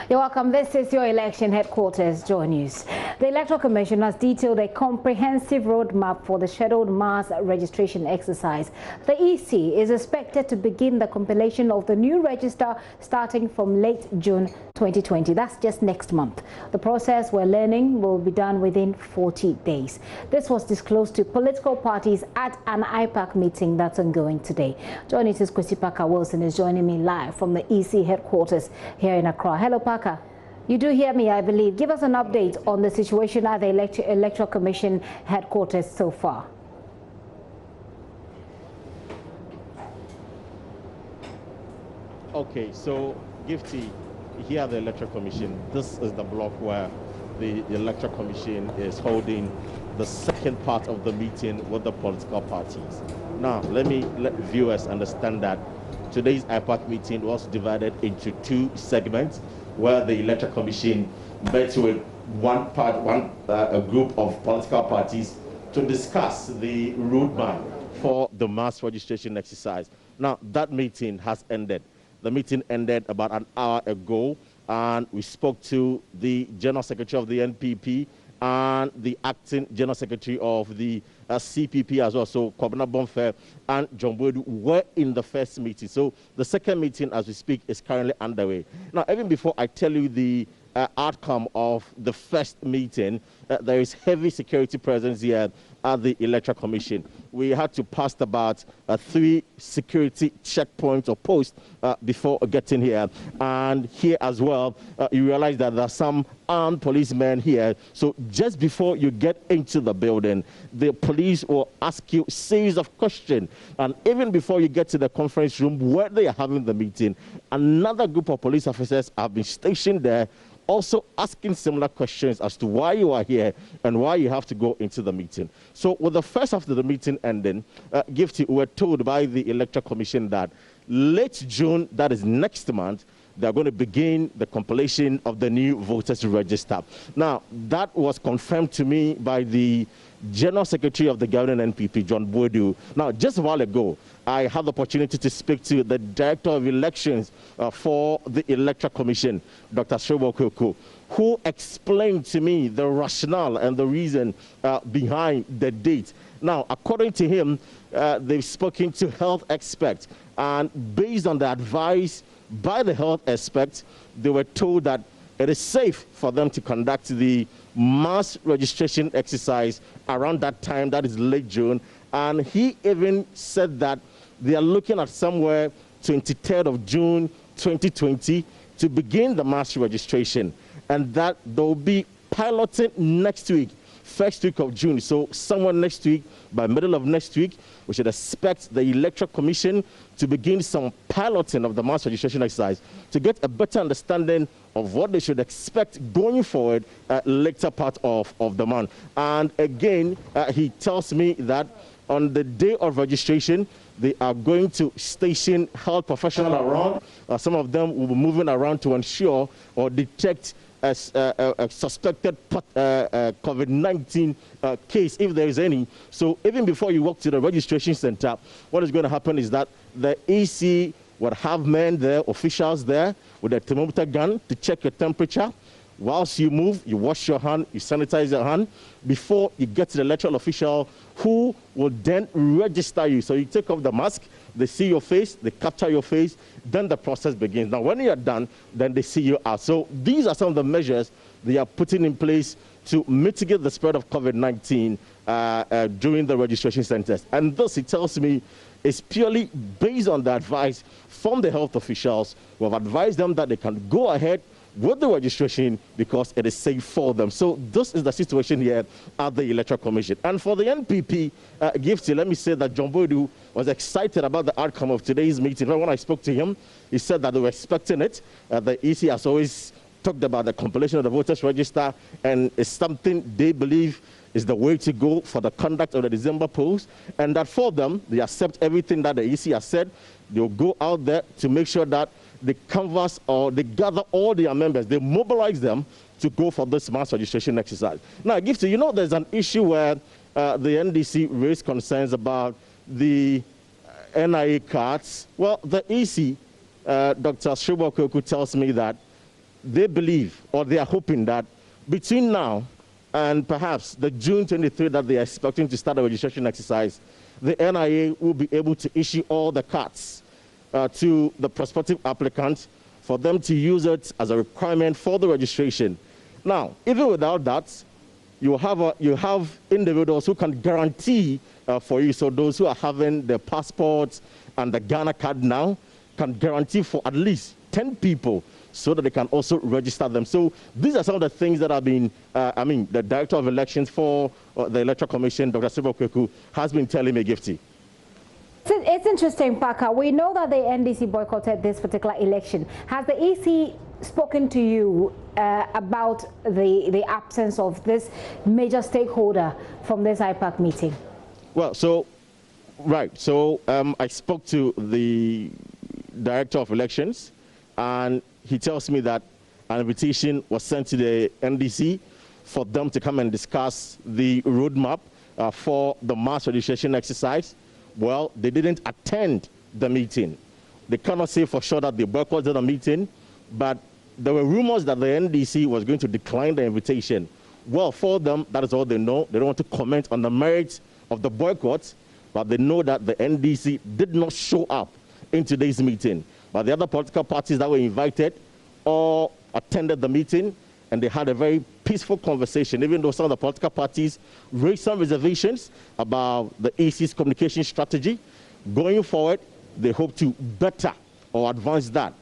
You're welcome. This is your election headquarters, JoyNews. The Electoral Commission has detailed a comprehensive roadmap for the scheduled mass registration exercise. The EC is expected to begin the compilation of the new register starting from late June 2020. That's just next month. The process, we're learning, will be done within 40 days. This was disclosed to political parties at an IPAC meeting that's ongoing today. JoyNews' Kwesi Parker Wilson is joining me live from the EC headquarters here in Accra. Hello, Parker. You do hear me, I believe. Give us an update on the situation at the Electoral Commission headquarters so far. Okay, so Gifty, here at the Electoral Commission, this is the block where the Electoral Commission is holding the second part of the meeting with the political parties. Now, let viewers understand that today's IPAC meeting was divided into two segments, where the Electoral Commission met with a group of political parties to discuss the roadmap for the mass registration exercise. Now, that meeting has ended. The meeting ended about an hour ago, and we spoke to the General Secretary of the NPP and the acting General Secretary of the CPP as well. So Kwabena Bonfair and John Boydu were in the first meeting. So the second meeting, as we speak, is currently underway. Now, even before I tell you the outcome of the first meeting, there is heavy security presence here at the Electoral Commission. We had to pass about 3 security checkpoints or posts before getting here. And here as well, you realize that there are some armed policemen here. So just before you get into the building, the police will ask you a series of questions. And even before you get to the conference room where they are having the meeting, another group of police officers have been stationed there, also asking similar questions as to why you are here and why you have to go into the meeting. So with the first half of the meeting ending, Gifty, we were told by the Electoral Commission that late June, that is next month, they're going to begin the compilation of the new voters register. Now, that was confirmed to me by the General Secretary of the governing NPP, John Boydu. Now, just a while ago, I had the opportunity to speak to the Director of Elections for the Electoral Commission, Dr. Shobokoko, who explained to me the rationale and the reason behind the date. Now, according to him, they've spoken to health experts, and based on the advice by the health experts, they were told that it is safe for them to conduct the mass registration exercise around that time, that is late June. And he even said that they are looking at somewhere 23rd of June 2020 to begin the mass registration, and that there will be piloting next week, first week of June. So somewhere next week, by middle of next week, we should expect the Electoral Commission to begin some piloting of the mass registration exercise to get a better understanding of what they should expect going forward later part of the month. And again, he tells me that on the day of registration, they are going to station health professionals around. Some of them will be moving around to ensure or detect a suspected COVID-19 case, if there is any. So even before you walk to the registration center, what is going to happen is that the EC would have men there, officials there, with a thermometer gun to check your temperature. Whilst you move, you wash your hand, you sanitize your hand before you get to the electoral official, who will then register you. So you take off the mask, they see your face, they capture your face, then the process begins. Now, when you're done, then they see you out. So these are some of the measures they are putting in place to mitigate the spread of COVID-19 during the registration centers. And this, he tells me, is purely based on the advice from the health officials who have advised them that they can go ahead with the registration because it is safe for them. So this is the situation here at the Electoral Commission. And for the NPP, Gifty, let me say that John Boydu was excited about the outcome of today's meeting. When I spoke to him, he said that they were expecting it. The EC has always talked about the compilation of the voters register, and it's something they believe is the way to go for the conduct of the December polls, and that for them, they accept everything that the EC has said. They'll go out there to make sure that they canvass or they gather all their members, they mobilize them to go for this mass registration exercise. Now, Gifty, you know there's an issue where the NDC raised concerns about the NIA cards. Well, the EC, Dr. Shobokoko tells me that they believe, or they are hoping that between now and perhaps the June 23 that they are expecting to start the registration exercise, the NIA will be able to issue all the cards to the prospective applicants for them to use it as a requirement for the registration. Now, even without that, you have individuals who can guarantee for you. So those who are having the passports and the Ghana card now can guarantee for at least 10 people so that they can also register them. So these are some of the things that have been, the Director of Elections for the Electoral Commission, Dr. Silva Kweku, has been telling me, Gifty. It's interesting, Parker. We know that the NDC boycotted this particular election. Has the EC spoken to you about the absence of this major stakeholder from this IPAC meeting? Well, I spoke to the Director of Elections, and he tells me that an invitation was sent to the NDC for them to come and discuss the roadmap for the mass registration exercise. Well, they didn't attend the meeting. They cannot say for sure that they boycotted the meeting, but there were rumors that the NDC was going to decline the invitation. Well, for them, that is all they know. They don't want to comment on the merits of the boycott, but they know that the NDC did not show up in today's meeting. But the other political parties that were invited all attended the meeting, and they had a very peaceful conversation, even though some of the political parties raised some reservations about the EC's communication strategy. Going forward, they hope to better or advance that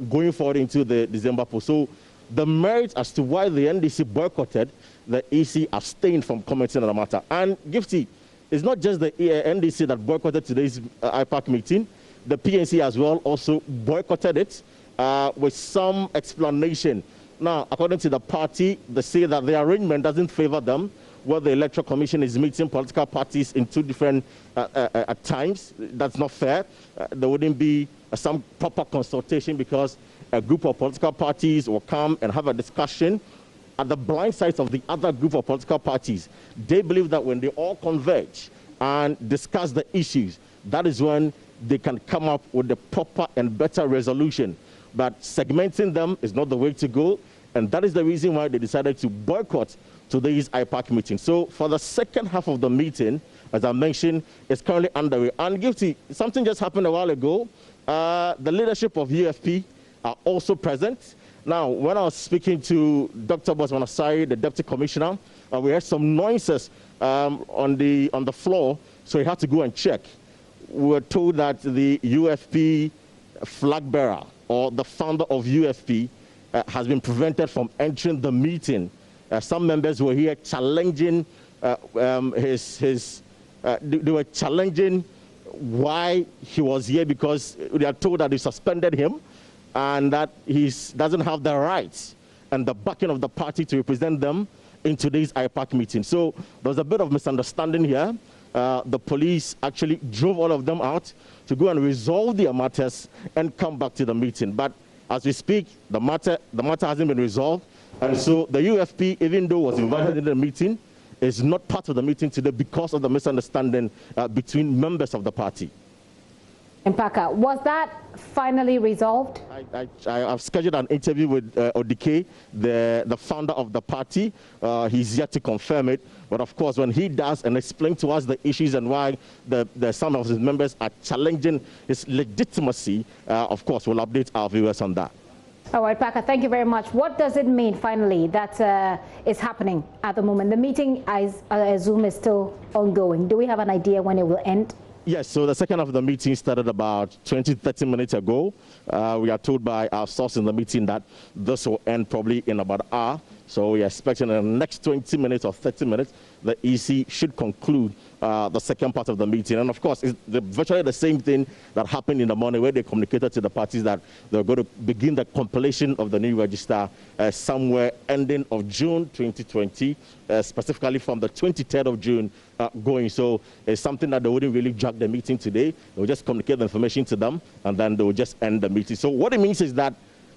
going forward into the December poll. So the merits as to why the NDC boycotted, the EC abstained from commenting on the matter. And Gifty, it's not just the NDC that boycotted today's IPAC meeting. The PNC as well also boycotted it with some explanation. Now, according to the party, they say that the arrangement doesn't favor them, where the Electoral Commission is meeting political parties in two different times. That's not fair. There wouldn't be some proper consultation because a group of political parties will come and have a discussion at the blind sides of the other group of political parties. They believe that when they all converge and discuss the issues, that is when they can come up with the proper and better resolution. But segmenting them is not the way to go, and that is the reason why they decided to boycott today's IPAC meeting. So for the second half of the meeting, as I mentioned, it's currently underway. And Gifty, something just happened a while ago. The leadership of UFP are also present. Now, when I was speaking to Dr. Bosman Asari, the Deputy Commissioner, we heard some noises on the floor, so he had to go and check. We were told that the UFP flag bearer, or the founder of UFP, has been prevented from entering the meeting. Some members were here challenging they were challenging why he was here, because they are told that they suspended him and that he doesn't have the rights and the backing of the party to represent them in today's IPAC meeting. So there was a bit of misunderstanding here. The police actually drove all of them out to go and resolve their matters and come back to the meeting. But as we speak, the matter hasn't been resolved. And so the UFP, even though was invited into the meeting, is not part of the meeting today because of the misunderstanding between members of the party. Mpaka, was that finally resolved? I've scheduled an interview with Odike, the founder of the party. He's yet to confirm it. But of course, when he does and explain to us the issues and why some of his members are challenging his legitimacy, of course, we'll update our viewers on that. All right, Parker, thank you very much. What does it mean, finally, that is happening at the moment? The meeting, I assume, is still ongoing. Do we have an idea when it will end? Yes, so the second half of the meeting started about 20-30 minutes ago. We are told by our source in the meeting that this will end probably in about an hour. So we are expecting in the next 20 minutes or 30 minutes, the EC should conclude the second part of the meeting. And of course, it's virtually the same thing that happened in the morning, where they communicated to the parties that they're going to begin the compilation of the new register somewhere ending of June 2020, specifically from the 23rd of June going. So it's something that they wouldn't really drag the meeting today. They will just communicate the information to them, and then they will just end the meeting. So what it means is that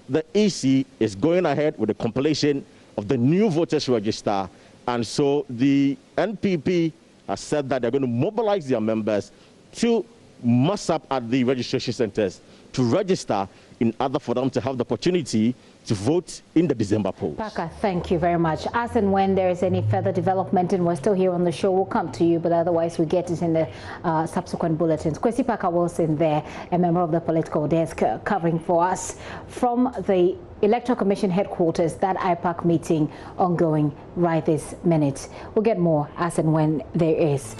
the EC is going ahead with the compilation of the new voters register. And so the NPP has said that they're going to mobilize their members to mass up at the registration centers to register in order for them to have the opportunity to vote in the December polls. Parker, thank you very much. As and when there is any further development and we're still here on the show, we'll come to you, but otherwise we get it in the subsequent bulletins. Kwesi Parker Wilson there, a member of the political desk, covering for us from the Electoral Commission headquarters, that IPAC meeting ongoing right this minute. We'll get more as and when there is.